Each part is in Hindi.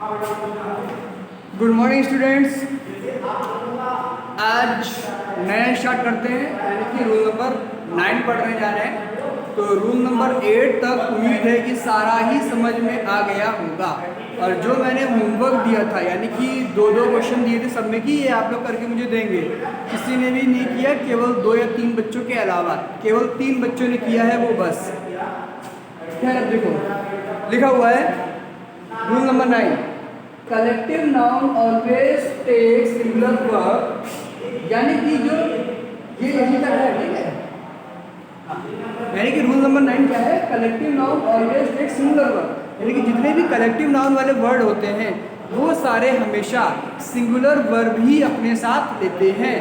Good morning students. आज नया स्टार्ट करते हैं, यानी कि रूल नंबर 9 पढ़ने जा रहे हैं। तो रूल नंबर 8 तक उम्मीद है कि सारा ही समझ में आ गया होगा। और जो मैंने होमवर्क दिया था, यानी कि दो क्वेश्चन दिए थे सब में कि ये आप लोग करके मुझे देंगे, किसी ने भी नहीं किया, केवल 2 या 3 बच्चों के अलावा केवल 3 बच्चों ने किया है, वो बस। खैर, अब देखो लिखा हुआ है rule number 9, collective noun always take singular verb, यानी कि जो ये यही तक है, ठीक है। यानी कि रूल नंबर 9 क्या है, collective noun always take singular verb, यानी कि जितने भी कलेक्टिव नाउन वाले वर्ड होते हैं वो सारे हमेशा सिंगुलर वर्ब ही अपने साथ लेते हैं।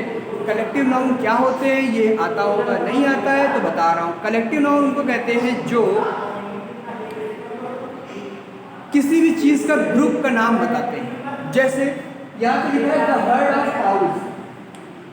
कलेक्टिव नाउन क्या होते हैं ये आता होगा, नहीं आता है तो बता रहा हूँ। कलेक्टिव नाउन उनको कहते हैं जो किसी भी चीज़ का ग्रुप का नाम बताते हैं। जैसे यहाँ पे लिखा है the herd of cows.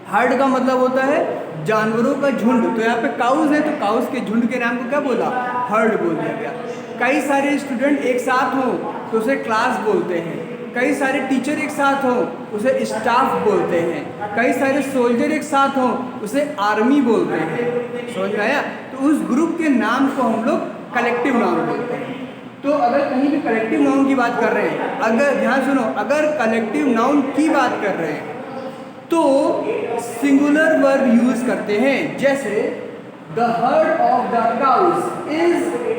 Heard का मतलब होता है जानवरों का झुंड, तो यहाँ पे काउज है तो काउज के झुंड के नाम को क्या बोला, हर्ड बोल दिया गया। कई सारे स्टूडेंट एक साथ हों तो उसे क्लास बोलते हैं, कई सारे टीचर एक साथ हों उसे स्टाफ बोलते हैं, कई सारे सोल्जर एक साथ हों उसे आर्मी बोलते हैं। समझ में आया? तो उस ग्रुप के नाम को हम लोग कलेक्टिव नाउन बोलते हैं। तो अगर कहीं भी कलेक्टिव नाउन की बात कर रहे हैं, अगर ध्यान सुनो, अगर कलेक्टिव नाउन की बात कर रहे हैं तो सिंगुलर वर्ब यूज करते हैं। जैसे the herd of the cows is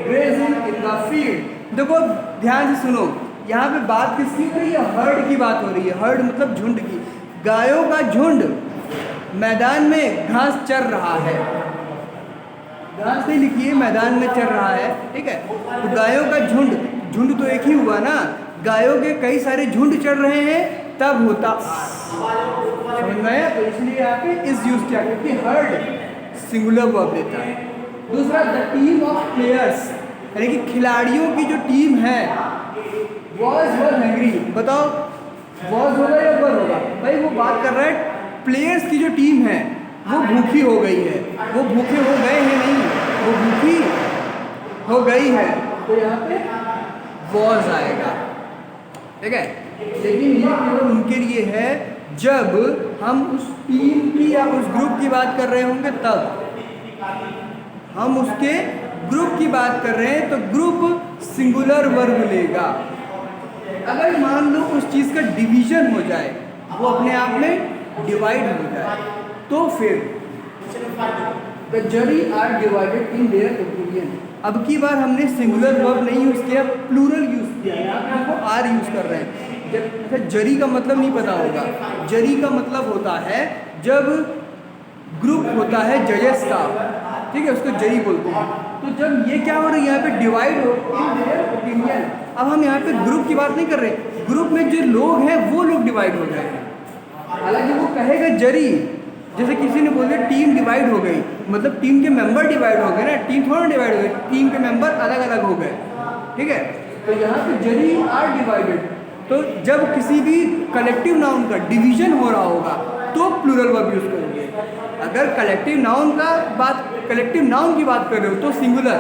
grazing in the field. देखो ध्यान से सुनो, यहाँ पे बात किसकी हो रही है, हर्ड की बात हो रही है। हर्ड मतलब झुंड की, गायों का झुंड मैदान में घास चर रहा है। घास नहीं लिखी है, मैदान में चल रहा है, ठीक है। तो गायों का झुंड, झुंड तो एक ही हुआ ना, गायों के कई सारे झुंड चल रहे हैं तब होता। समझ में आया? तो इसलिए यहाँ पे इस यूज किया क्योंकि हर्ड सिंगुलर वर्ब देता है। दूसरा द टीम ऑफ प्लेयर्स, यानी कि खिलाड़ियों की जो टीम है, वॉज वर हंग्री। बताओ वॉज होगा या वर होगा? भाई वो बात कर रहा है प्लेयर्स की जो टीम है वो भूखी हो गई है। वो भूखे हो गए हैं नहीं, वो भूखी हो गई है, तो यहाँ पे वॉज आएगा, ठीक है। लेकिन ये केवल उनके लिए है जब हम उस टीम की या उस ग्रुप की बात कर रहे होंगे, तब हम उसके ग्रुप की बात कर रहे हैं तो ग्रुप सिंगुलर वर्ब लेगा। अगर मान लो उस चीज़ का डिवीजन हो जाए, वो अपने आप में डिवाइड हो जाए, तो फिर the jury are divided in their opinion. अब की बार हमने सिंगुलर वर्ब नहीं यूज़ किया, प्लूरल यूज़ किया है। आप इसको आर यूज़ कर रहे हैं। जब जरी का मतलब नहीं पता होगा, जरी का मतलब होता है जब ग्रुप होता है जजेस का, ठीक है, उसको जरी बोलते हैं। तो जब ये क्या हो रहा है, यहाँ पे डिवाइड हो इन देयर ओपिनियन। अब हम यहाँ पे ग्रुप की बात नहीं कर रहे, ग्रुप में जो लोग हैं वो लोग डिवाइड हो गए हैं। हालांकि वो कहेगा जरी, जैसे किसी ने बोले टीम डिवाइड हो गई, मतलब टीम के मेंबर डिवाइड हो गए ना, टीम थोड़ा डिवाइड हो गई, टीम के मेंबर अलग अलग हो गए, ठीक है। तो यहाँ पे जरी आर डिवाइडेड। तो जब किसी भी कलेक्टिव नाउन का डिवीजन हो रहा होगा तो प्लूरल वर्ब यूज करेंगे। अगर कलेक्टिव नाउन की बात कर रहे हो तो सिंगुलर,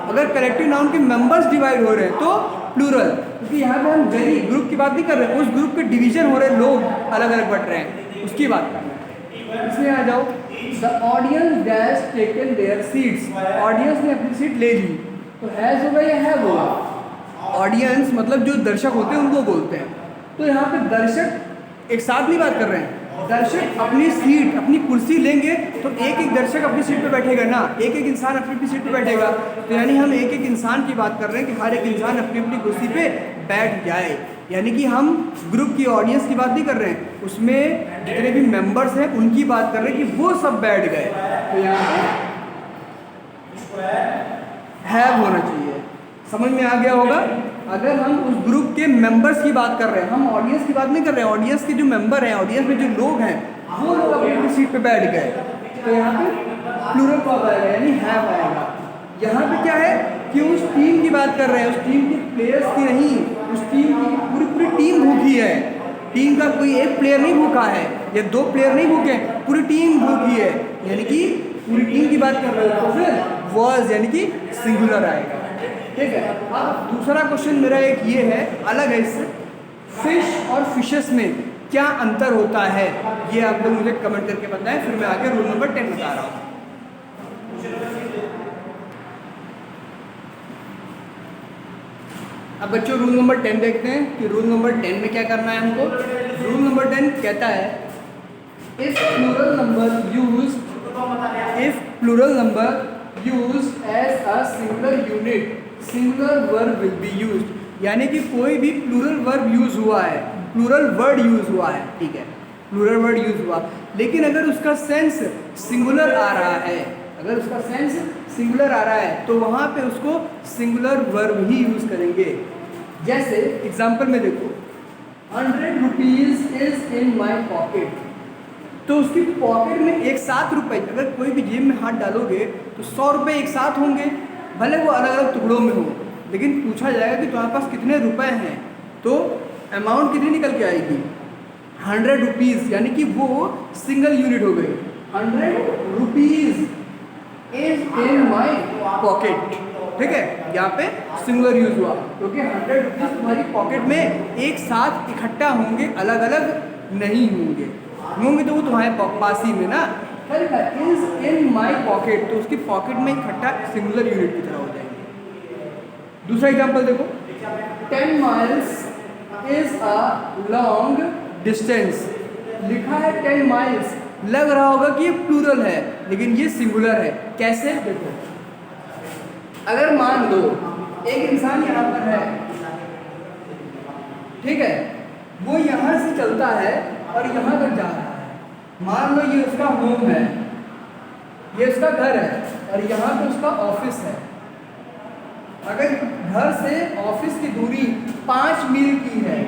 अगर कलेक्टिव नाउन के मेंबर्स डिवाइड हो रहे हैं तो प्लूरल, क्योंकि यहाँ पे हम जरी ग्रुप की बात नहीं कर रहे, उस ग्रुप के डिवीजन हो रहे, लोग अलग अलग बट रहे हैं, उसकी बात कर रहे हैं। इसमें आ जाओ, the audience dash taken there seats. Audience ने अपनी सीट ले ली, तो हैज होगा या हैव होगा? ऑडियंस मतलब जो दर्शक होते हैं उनको बोलते हैं। तो यहाँ पे दर्शक एक साथ भी बात कर रहे हैं, दर्शक अपनी सीट अपनी कुर्सी लेंगे तो एक एक दर्शक अपनी सीट पे बैठेगा ना, एक एक इंसान अपनी अपनी सीट पे बैठेगा। तो यानी हम एक एक इंसान की बात कर रहे हैं कि हर एक इंसान अपनी अपनी कुर्सी पे बैठ जाए, यानी कि हम ग्रुप की ऑडियंस की बात नहीं कर रहे हैं, उसमें जितने भी मेंबर्स हैं उनकी बात कर रहे हैं कि वो सब बैठ गए। तो यहाँ पे हैव होना चाहिए। समझ में आ गया होगा? अगर हम उस ग्रुप के मेंबर्स की बात कर रहे हैं, हम ऑडियंस की बात नहीं कर रहे हैं, ऑडियंस के जो मेंबर हैं, ऑडियंस में जो लोग हैं वो लोग अपनी अपनी सीट पे बैठ गए, तो यहाँ पे प्लूरल वर्ब आएगा, यानी हैव आएगा। यहाँ पे क्या है कि उस टीम की बात कर रहे हैं, उस टीम के प्लेयर्स की नहीं, उस टीम की पूरी पूरी टीम भूखी है। टीम का कोई एक प्लेयर नहीं भूखा है या 2 प्लेयर नहीं भूखे, पूरी टीम भूखी है, यानी कि पूरी टीम की बात कर रहे हो तो फिर वॉज यानी कि सिंगुलर आएगा, ठीक है। अब दूसरा क्वेश्चन मेरा एक ये है, अलग है इससे, फिश और फिशेस में क्या अंतर होता है, ये आप लोग मुझे कमेंट करके बताएं, फिर मैं आगे रूल नंबर 10 बता रहा हूँ। अब बच्चों रूल नंबर 10 देखते हैं कि रूल नंबर 10 में क्या करना है हमको। रूल नंबर 10 कहता है if plural number used as a singular unit singular verb will be used. यानी कि कोई भी प्लूरल वर्ब यूज हुआ है, प्लूरल वर्ड यूज हुआ है, ठीक है, प्लूरल वर्ड यूज हुआ, लेकिन अगर उसका सेंस सिंगुलर आ रहा है, अगर उसका सेंस सिंगुलर आ रहा है तो वहाँ पे उसको सिंगुलर वर्ब ही यूज करेंगे। जैसे एग्जाम्पल में देखो 100 rupees is in my pocket, तो उसकी पॉकेट में एक साथ रुपए, अगर कोई भी जेब में हाथ डालोगे तो 100 रुपये एक साथ होंगे, भले वो अलग अलग टुकड़ों में हो, लेकिन पूछा जाएगा कि तुम्हारे पास कितने रुपए हैं, तो अमाउंट कितनी निकल के आएगी 100 रुपीज़, यानी कि वो सिंगल यूनिट हो गई। 100 rupees is in my pocket, ठीक है, यहाँ पे सिंगुलर यूज हुआ क्योंकि 100 रुपीज़ तुम्हारी पॉकेट में एक साथ इकट्ठा होंगे, अलग अलग नहीं होंगे, होंगे तो वो तुम्हारे पास ही में ना। इज इन माई पॉकेट, तो उसकी पॉकेट में इकट्ठा सिंगुलर यूनिट की तरह हो जाएंगे। दूसरा एग्जांपल देखो 10 miles is a long distance, लिखा है 10 माइल्स, लग रहा होगा कि ये प्लूरल है लेकिन ये सिंगुलर है। कैसे देखो, अगर मान लो एक इंसान यहाँ पर है, ठीक है, वो यहाँ से चलता है और यहाँ तक जा रहा है, मान लो ये उसका होम है, ये उसका घर है और यहाँ पे उसका ऑफिस है। अगर घर से ऑफिस की दूरी 5 मील की है,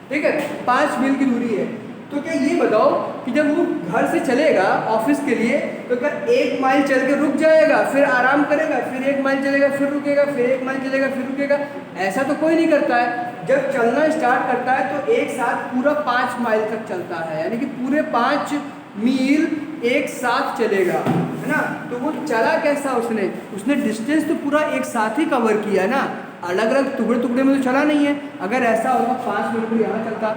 ठीक है, 5 मील की दूरी है, तो क्या ये बताओ कि जब वो घर से चलेगा ऑफिस के लिए तो क्या 1 माइल चल के रुक जाएगा, फिर आराम करेगा, फिर 1 माइल चलेगा, फिर रुकेगा, फिर 1 माइल चलेगा, फिर रुकेगा? ऐसा तो कोई नहीं करता है। जब चलना स्टार्ट करता है तो एक साथ पूरा 5 माइल तक चलता है, यानी कि पूरे 5 मील एक साथ चलेगा, है ना। तो वो चला कैसा, उसने डिस्टेंस तो पूरा एक साथ ही कवर किया ना, अलग अलग टुकड़े टुकड़े में तो चला नहीं है। अगर ऐसा होता 5 किलोमीटर यहाँ चलता,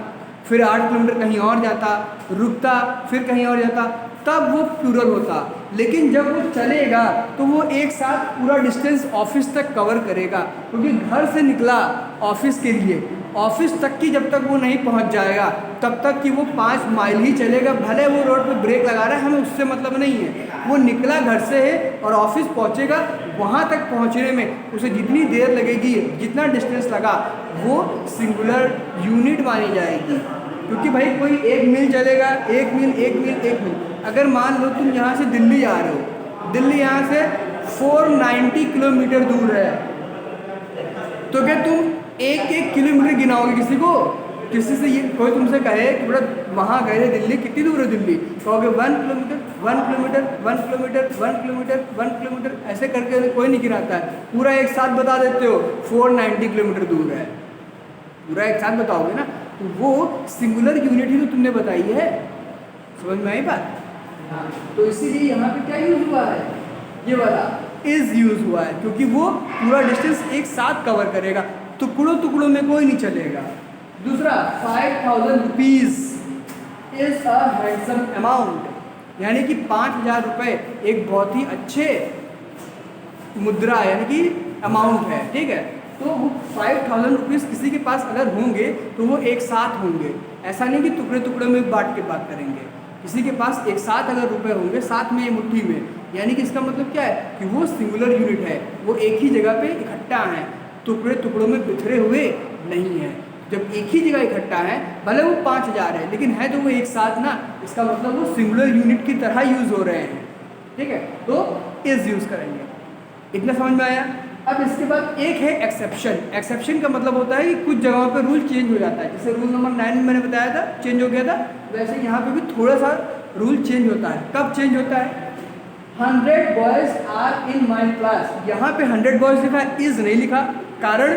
फिर 8 किलोमीटर कहीं और जाता, रुकता, फिर कहीं और जाता, तब वो प्लूरल होता। लेकिन जब वो चलेगा तो वो एक साथ पूरा डिस्टेंस ऑफिस तक कवर करेगा, क्योंकि घर से निकला ऑफिस के लिए, ऑफिस तक की जब तक वो नहीं पहुंच जाएगा तब तक कि वो 5 माइल ही चलेगा। भले वो रोड पे ब्रेक लगा रहा है, हमें उससे मतलब नहीं है। वो निकला घर से है और ऑफिस पहुंचेगा, वहाँ तक पहुंचने में उसे जितनी देर लगेगी, जितना डिस्टेंस लगा, वो सिंगुलर यूनिट मानी जाएगी। क्योंकि भाई कोई 1 मील चलेगा, 1 मील 1 मील 1 मील। अगर मान लो तुम यहाँ से दिल्ली आ रहे हो, दिल्ली यहाँ से 490 किलोमीटर दूर है, तो क्या तुम 1-1 किलोमीटर गिनाओगे किसी को? किसी से ये कोई तुमसे कहे कि बेटा वहाँ गए थे दिल्ली, कितनी दूर है दिल्ली, कहोगे 1 kilometre 1 kilometre 1 kilometre 1 kilometre 1 kilometre, ऐसे करके कोई नहीं गिनाता है। पूरा एक साथ बता देते हो 490 किलोमीटर दूर है, पूरा एक साथ बताओगे ना, तो वो सिंगुलर यूनिट ही तो तुमने बताई है। समझ में आई बात? तो इसीलिए यहाँ पे क्या यूज हुआ है, ये वाला इज यूज हुआ है, क्योंकि वो पूरा डिस्टेंस एक साथ कवर करेगा, टुकड़ों टुकड़ों में कोई नहीं चलेगा। दूसरा 5000 rupees is a handsome amount, यानी कि 5000 रुपये एक बहुत ही अच्छे मुद्रा यानी कि अमाउंट है, ठीक है। तो वो 5000 रुपीज़ किसी के पास अगर होंगे तो वो एक साथ होंगे, ऐसा नहीं कि टुकड़े टुकड़े में बांट के बात करेंगे। किसी के पास एक साथ अगर रुपए होंगे साथ में मुट्ठी में, यानी कि इसका मतलब क्या है कि वो सिंगुलर यूनिट है, वो एक ही जगह पे इकट्ठा हैं, टुकड़े टुकड़ों में बिखरे हुए नहीं है। जब एक ही जगह इकट्ठा है, भले वो 5000 है लेकिन है तो वो एक साथ ना, इसका मतलब वो सिंगुलर यूनिट की तरह यूज हो रहे हैं, ठीक है। तो इज यूज करेंगे, इतना समझ में आया। अब इसके बाद एक है एक्सेप्शन। एक्सेप्शन का मतलब होता है कि कुछ जगहों पे रूल चेंज हो जाता है, जैसे रूल नंबर 9 में मैंने बताया था चेंज हो गया था, वैसे यहाँ पे भी थोड़ा सा रूल चेंज होता है। कब चेंज होता है? 100 boys are in my class, यहाँ पे 100 बॉयज लिखा, इज नहीं लिखा। कारण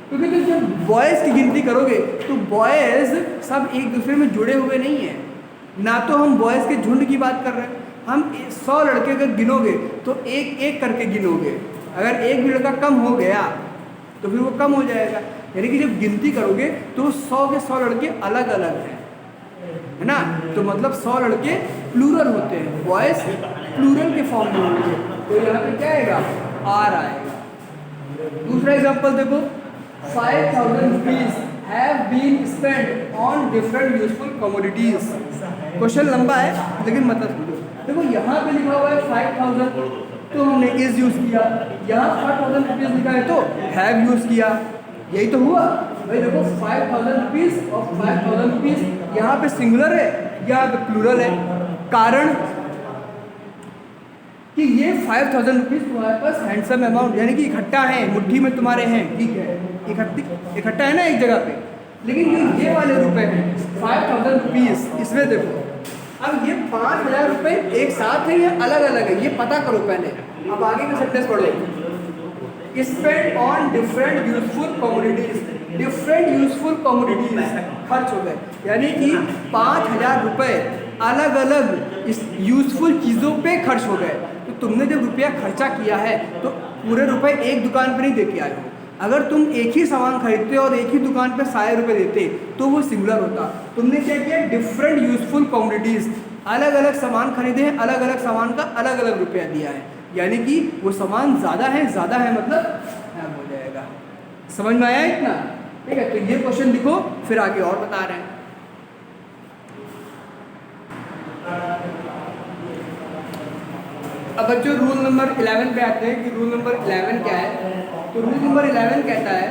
क्योंकि तुम जब बॉयज़ की गिनती करोगे तो बॉयज़ सब एक दूसरे में जुड़े हुए नहीं हैं, ना तो हम बॉयज़ के झुंड की बात कर रहे हैं। हम 100 लड़के अगर गिनोगे तो एक एक करके गिनोगे, अगर एक भी लड़का कम हो गया तो फिर वो कम हो जाएगा। यानी कि जब गिनती करोगे तो 100 के 100 लड़के अलग अलग हैं, है ना। तो मतलब 100 लड़के प्लूरल होते हैं, बॉयज प्लूरल के फॉर्म में होंगे। तो यहाँ पे क्या आएगा, आर आएगा। दूसरा एग्जांपल देखो, 5000 rupees have been spent on different useful commodities. Question लंबा है लेकिन मतलब समझो। देखो यहाँ पे लिखा हुआ है 5000, तो हमने इज यूज किया। यहाँ 5000 रुपीज लिखा है तो हैव यूज किया, यही तो हुआ भाई। देखो 5000 रुपीज और 5000 रुपीज, यहाँ पे सिंगुलर है, यहाँ पे प्लूरल है। कारण कि ये 5000 रुपीज तुम्हारे पास हैंडसम अमाउंट, यानी कि इकट्ठा है, मुट्ठी में तुम्हारे हैं, ठीक है, इकट्ठा है ना एक जगह पे। लेकिन ये वाले रुपए हैं 5000 रुपीज, इसमें देखो अब ये 5000 रुपए एक साथ है या अलग अलग है, ये पता करो पहले। अब आगे का सेंटेंस पढ़ो, spend on different useful commodities. Different useful commodities खर्च हो गए, यानी कि 5000 रुपए अलग अलग इस यूजफुल चीज़ों पे खर्च हो गए। तो तुमने जब रुपया खर्चा किया है तो पूरे रुपए एक दुकान पर नहीं दे के आए हो। अगर तुम एक ही सामान खरीदते और एक ही दुकान पे सारे रुपए देते तो वो सिंगुलर होता। तुमने क्या किया, डिफरेंट यूजफुल कमोडिटीज, अलग अलग सामान खरीदे हैं, अलग अलग सामान का अलग अलग रुपया दिया है, यानी कि वो सामान ज़्यादा है मतलब हैव हो जाएगा। समझ में आया इतना, ठीक है। तो ये क्वेश्चन लिखो, फिर आगे और बता रहे हैं। अब बच्चों रूल नंबर 11 पे आते हैं कि रूल नंबर 11 क्या है। तो रूल नंबर 11 कहता है,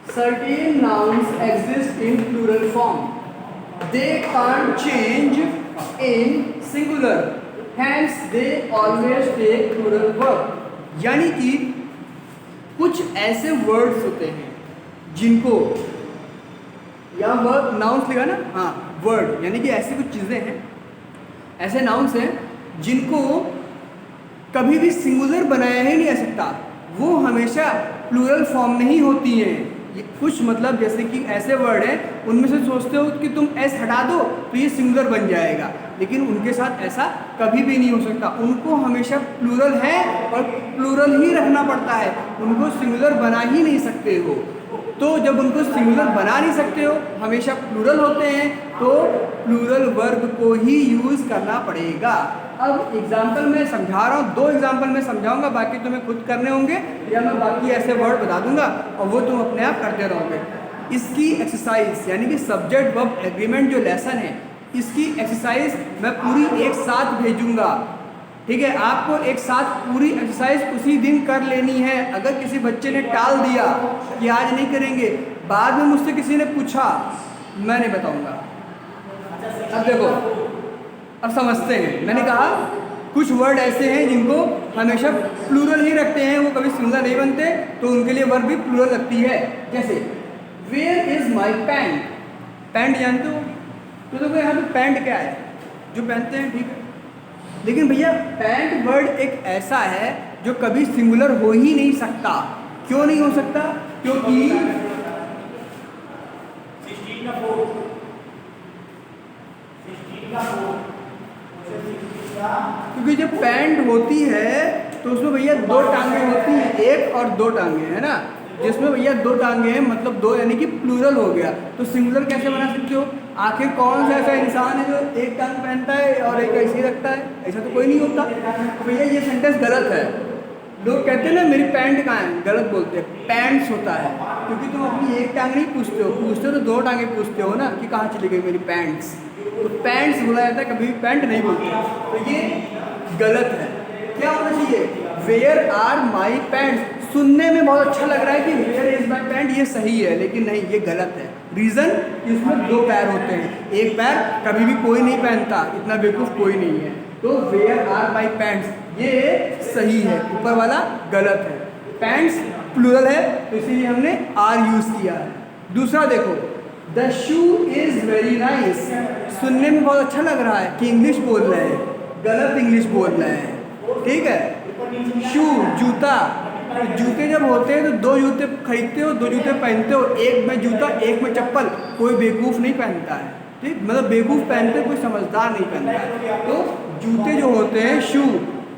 certain nouns exist in plural form, they can't change in singular, hence they always take plural verb. यानी कि कुछ ऐसे वर्ड्स होते हैं जिनको, या वर्ड नाउन्स लिखा ना, हाँ वर्ड, यानी कि ऐसी कुछ चीज़ें हैं, ऐसे नाउन्स हैं जिनको कभी भी सिंगुलर बनाया ही नहीं जा सकता, वो हमेशा प्लूरल फॉर्म में ही होती हैं। कुछ मतलब जैसे कि ऐसे वर्ड हैं, उनमें से सोचते हो कि तुम एस हटा दो तो ये सिंगुलर बन जाएगा, लेकिन उनके साथ ऐसा कभी भी नहीं हो सकता। उनको हमेशा प्लूरल है और प्लूरल ही रखना पड़ता है, उनको सिंगुलर बना ही नहीं सकते हो। तो जब उनको सिंगुलर बना नहीं सकते हो, हमेशा प्लूरल होते हैं, तो प्लूरल वर्ब को ही यूज़ करना पड़ेगा। अब एग्जाम्पल में समझा रहा हूँ, 2 एग्जाम्पल में समझाऊंगा, बाकी तुम्हें खुद करने होंगे या मैं बाकी ऐसे वर्ड बता दूंगा और वो तुम अपने आप करते रहोगे। इसकी एक्सरसाइज यानी कि सब्जेक्ट वर्ब एग्रीमेंट जो लेसन है, इसकी एक्सरसाइज मैं पूरी एक साथ भेजूंगा, ठीक है। आपको एक साथ पूरी एक्सरसाइज उसी दिन कर लेनी है। अगर किसी बच्चे ने टाल दिया कि आज नहीं करेंगे, बाद में मुझसे किसी ने पूछा, मैं नहीं बताऊंगा। अब देखो, अब समझते हैं। मैंने कहा कुछ वर्ड ऐसे हैं जिनको हमेशा प्लूरल ही रखते हैं, वो कभी सिंगुलर नहीं बनते, तो उनके लिए वर्ब भी प्लूरल लगती है। जैसे where is my pant, pant जानते हो, तो देखो यहाँ पे पैंट क्या है, जो पहनते हैं, ठीक है। लेकिन भैया पैंट वर्ड एक ऐसा है जो कभी सिंगुलर हो ही नहीं सकता। क्यों नहीं हो सकता? क्योंकि जब पैंट होती है तो उसमें भैया 2 टांगे होती हैं, एक और 2 टांगे, है ना। जिसमें भैया 2 टांगे हैं मतलब 2, यानी कि प्लूरल हो गया। तो सिंगुलर कैसे बना सकते हो? आखिर कौन सा ऐसा इंसान है जो एक टांग पहनता है और एक ऐसे ही रखता है? ऐसा तो कोई नहीं होता। तो भैया ये सेंटेंस गलत है। लोग कहते हैं ना मेरी पैंट कहाँ है, गलत बोलते हैं, पैंट्स होता है। क्योंकि तुम अपनी एक टांग नहीं पूछते हो तो 2 टांगे पूछते हो ना कि कहाँ चली गई मेरी पैंट्स। तो पैंट्स बोला जाता है, कभी भी पैंट नहीं बोलते। तो ये गलत है। क्या होना चाहिए? Where are my pants. सुनने में बहुत अच्छा लग रहा है कि वेयर इज माई पैंट, ये सही है, लेकिन नहीं, ये गलत है। रीज़न, इसमें 2 पैर होते हैं, एक पैर कभी भी कोई नहीं पहनता, इतना बेवकूफ़ कोई नहीं है। तो वेयर आर माई पैंट्स ये सही है, ऊपर वाला गलत है। पैंट्स प्लूरल है तो इसीलिए हमने आर यूज़ किया है। दूसरा देखो, the shoe is very nice. सुनने में बहुत अच्छा लग रहा है कि इंग्लिश बोल रहे हैं, गलत इंग्लिश बोल रहे हैं, ठीक है। शू जूता, तो जूते जब होते हैं तो 2 जूते खरीदते हो, 2 जूते पहनते हो, एक में जूता एक में चप्पल। कोई बेवकूफ़ नहीं पहनता है, ठीक, मतलब बेवकूफ़ पहनते, कोई समझदार नहीं पहनता है। तो जूते जो होते हैं शू,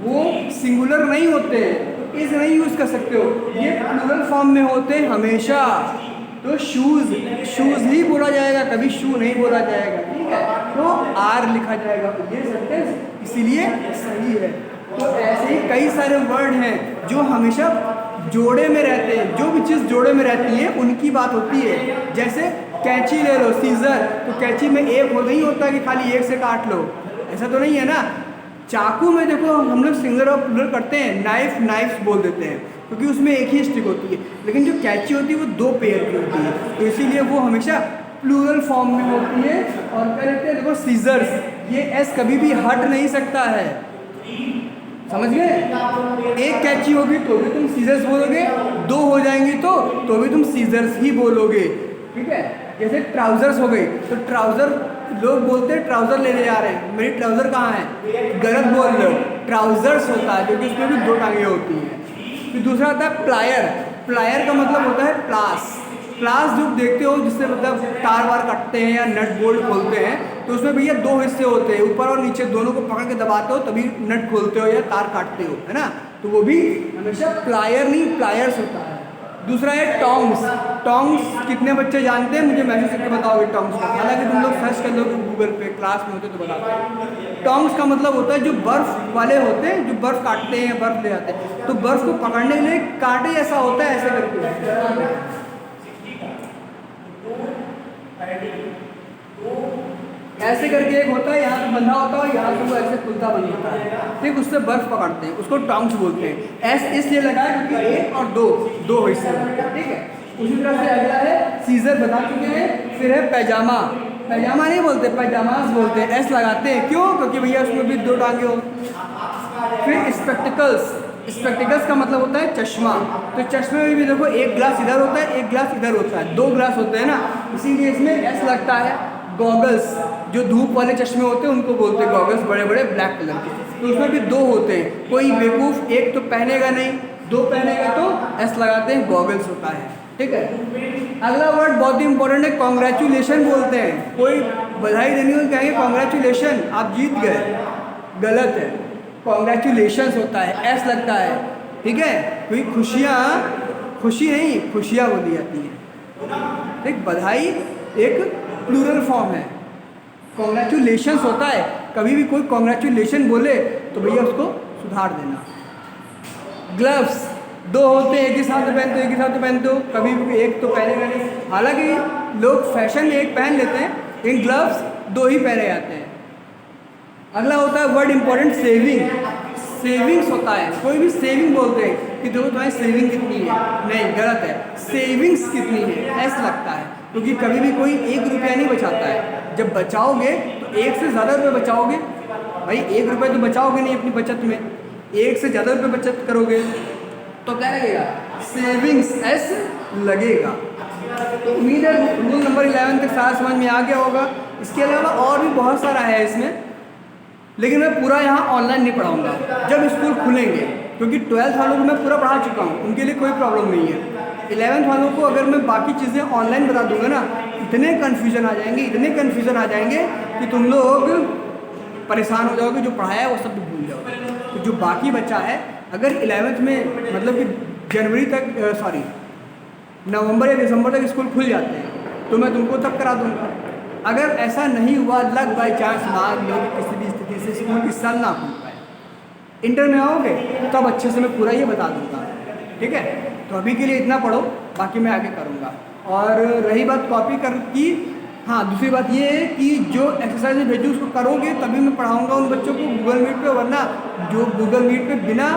वो सिंगुलर नहीं होते हैं, इज नहीं यूज़ कर सकते हो, ये प्लूरल फॉर्म में होते हैं हमेशा। तो शूज़ ही बोला जाएगा, कभी शू नहीं बोला जाएगा, ठीक है। तो आर लिखा जाएगा, ये सेंटेंस इसीलिए सही है। तो ऐसे ही कई सारे वर्ड हैं जो हमेशा जोड़े में रहते हैं, जो भी चीज़ जोड़े में रहती है उनकी बात होती है। जैसे कैंची ले लो, सीजर, तो कैंची में एक हो नहीं होता कि खाली एक से काट लो, ऐसा तो नहीं है ना। चाकू में देखो हम लोग सिंगुलर और प्लूरल करते हैं, नाइफ नाइफ्स बोल देते हैं क्योंकि उसमें एक ही स्टिक होती है, लेकिन जो कैंची होती है वो 2 पेयर की होती है, तो इसीलिए वो हमेशा प्लूरल फॉर्म में होती है। और क्या कहते हैं, देखो सीजर्स, ये एस कभी भी हट नहीं सकता है, समझ गए। एक कैंची होगी तो भी तुम सीजर्स बोलोगे, 2 हो जाएंगी तो भी तुम सीजर्स ही बोलोगे, ठीक है। जैसे ट्राउजर्स हो गए, तो ट्राउजर लोग बोलते हैं ट्राउजर लेने जा रहे हैं, मेरी ट्राउजर कहाँ है, गलत बोल रहे हो, ट्राउजर्स होता है क्योंकि उसमें भी 2 टांगे होती हैं। फिर दूसरा आता है प्लायर। प्लायर का मतलब होता है प्लास। प्लास जो देखते हो जिससे मतलब तार वार कटते हैं या नट बोल्ट खोलते हैं, तो उसमें भैया 2 हिस्से होते हैं, ऊपर और नीचे दोनों को पकड़ के दबाते हो तभी नट खोलते हो या तार काटते हो, है ना। तो वो भी हमेशा प्लायर नहीं प्लायर्स होता है। दूसरा है टोंग्स। टोंग्स कितने बच्चे जानते हैं, मुझे मैसेज करके बताओगे टोंग्स का, हालांकि तुम लोग सर्च कर लोगे गूगल पे, क्लास में होते तो बताते। टोंग्स का मतलब होता है जो बर्फ वाले होते हैं, जो बर्फ काटते हैं, बर्फ ले जाते हैं, तो बर्फ को पकड़ने के लिए कांटे जैसा होता है, ऐसे करके ऐसे करके एक होता है, यहाँ पे बंधा होता है, यहाँ से वो ऐसे खुलता बंद होता है, ठीक, उससे बर्फ पकड़ते हैं, उसको टोंग्स बोलते हैं। एस इसलिए लगाया क्योंकि 1 और 2 हिस्से होते हैं, ठीक है। उसी तरह से अगला है सीजर, बता चुके हैं। फिर है पैजामा। पैजामा नहीं बोलते, पैजामास बोलते हैं, एस लगाते हैं, क्यों, क्योंकि भैया उसमें भी 2 टांगे हो। फिर स्पेक्टिकल्स। स्पेक्टिकल्स का मतलब होता है चश्मा। तो चश्मे में भी देखो एक ग्लास इधर होता है, एक ग्लास इधर होता है, 2 ग्लास होते हैं ना, इसीलिए इसमें एस लगता है। गॉगल्स, जो धूप वाले चश्मे होते हैं उनको बोलते हैं गॉगल्स, बड़े बड़े ब्लैक कलर के, तो उसमें भी 2 होते हैं। कोई बेवकूफ़ एक तो पहनेगा नहीं, 2 पहनेगा तो एस लगाते हैं, गॉगल्स होता है, ठीक है। अगला वर्ड बहुत ही इंपॉर्टेंट है, कॉन्ग्रेचुलेशन बोलते हैं। कोई बधाई देनी हो कहेंगे कॉन्ग्रेचुलेशन, आप जीत गए, गलत है, कॉन्ग्रेचुलेशंस होता है, एस लगता है, ठीक है। कोई खुशी नहीं, खुशियाँ बोली जाती हैं, ठीक। बधाई एक प्लूरल फॉर्म है, कॉन्ग्रेचुलेशंस होता है। कभी भी कोई कॉन्ग्रेचुलेशन बोले तो भैया उसको सुधार देना। ग्लव्स 2 होते हैं, एक ही साथ पहनते हो, कभी भी एक तो पहनेगा नहीं, हालांकि लोग फैशन में एक पहन लेते हैं, लेकिन ग्लव्स 2 ही पहने जाते हैं। अगला होता है वर्ड इंपॉर्टेंट, सेविंग। सेविंग्स होता है, कोई भी सेविंग बोलते हैं कि देखो तुम्हारी सेविंग कितनी है, नहीं, गलत है, सेविंग्स कितनी है, ऐसा लगता है, क्योंकि कभी भी कोई 1 रुपया नहीं बचाता है। जब बचाओगे तो 1 से ज़्यादा रुपये बचाओगे, भाई 1 रुपये तो बचाओगे नहीं अपनी बचत में, 1 से ज़्यादा रुपये बचत करोगे तो क्या लगेगा, सेविंग्स एस लगेगा। तो उम्मीद है रूल नंबर 11 तक सारा समझ में आ गया होगा। इसके अलावा और भी बहुत सारा है इसमें, लेकिन मैं पूरा यहाँ ऑनलाइन नहीं पढ़ाऊँगा, जब स्कूल खुलेंगे, क्योंकि 12th वालों को मैं पूरा पढ़ा चुका हूँ, उनके लिए कोई प्रॉब्लम नहीं है। 11th वालों को अगर मैं बाकी चीज़ें ऑनलाइन बता दूंगा ना, इतने कन्फ्यूज़न आ जाएंगे कि तुम लोग परेशान हो जाओगे, जो पढ़ाया है वो सब भूल जाओगे। तो जो बाकी बच्चा है, अगर 11th में मतलब कि जनवरी तक नवंबर या दिसंबर तक स्कूल खुल जाते हैं तो मैं तुमको तब करा दूंगा। अगर ऐसा नहीं हुआ, लक बाई चांस मान लो कि किसी भी स्थिति से स्कूल इस साल ना खुल पाए, इंटर में आओगे तब अच्छे से मैं पूरा ये बता दूंगा, ठीक है। तो अभी के लिए इतना पढ़ो, बाकी मैं आगे करूँगा। और रही बात कॉपी कर की, हाँ, दूसरी बात ये है कि जो एक्सरसाइज में भेजूँ उसको करोगे तभी मैं पढ़ाऊँगा उन बच्चों को गूगल मीट पे, वरना जो गूगल मीट पे बिना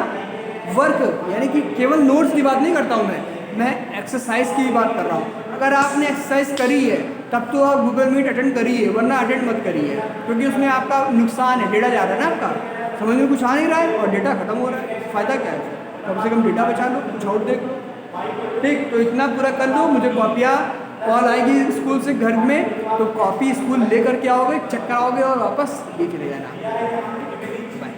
वर्क, यानी कि केवल नोट्स की बात नहीं करता हूँ मैं एक्सरसाइज की बात कर रहा हूँ। अगर आपने एक्सरसाइज करी है तब तो आप गूगल मीट अटेंड करिए, वरना अटेंड मत करिए, क्योंकि उसमें आपका नुकसान है, डेटा जा रहा है ना आपका, समझ में कुछ आ नहीं रहा है और डेटा खत्म हो रहा है, फ़ायदा क्या है। कम से कम डेटा बचा लो, कुछ और देख लो, ठीक। तो इतना पूरा कर लो, मुझे कॉपियाँ कॉल आएगी स्कूल से घर में, तो कॉपी स्कूल ले करके आओगे, चेक कराओगे और वापस ले चले जाना। बाय।